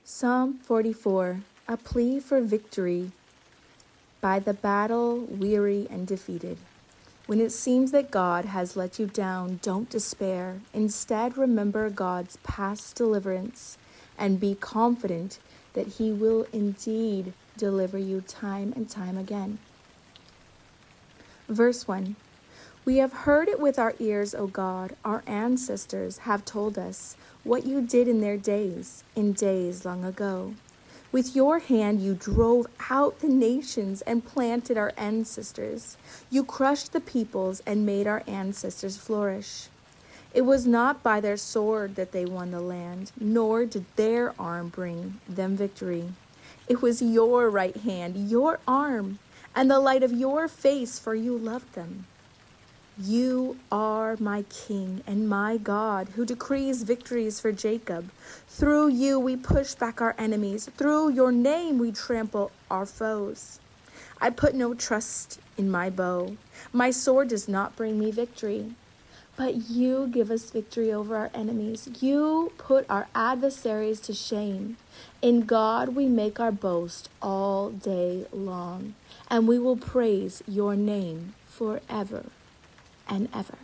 Psalm 44, a plea for victory by the battle, weary and defeated. When it seems that God has let you down, don't despair. Instead, remember God's past deliverance and be confident that He will indeed deliver you time and time again. Verse 1. We have heard it with our ears, O God. Our ancestors have told us what you did in their days, in days long ago. With your hand you drove out the nations and planted our ancestors. You crushed the peoples and made our ancestors flourish. It was not by their sword that they won the land, nor did their arm bring them victory. It was your right hand, your arm, and the light of your face, for you loved them. You are my King and my God, who decrees victories for Jacob. Through you we push back our enemies. Through your name we trample our foes. I put no trust in my bow. My sword does not bring me victory. But you give us victory over our enemies. You put our adversaries to shame. In God we make our boast all day long, and we will praise your name forever and ever.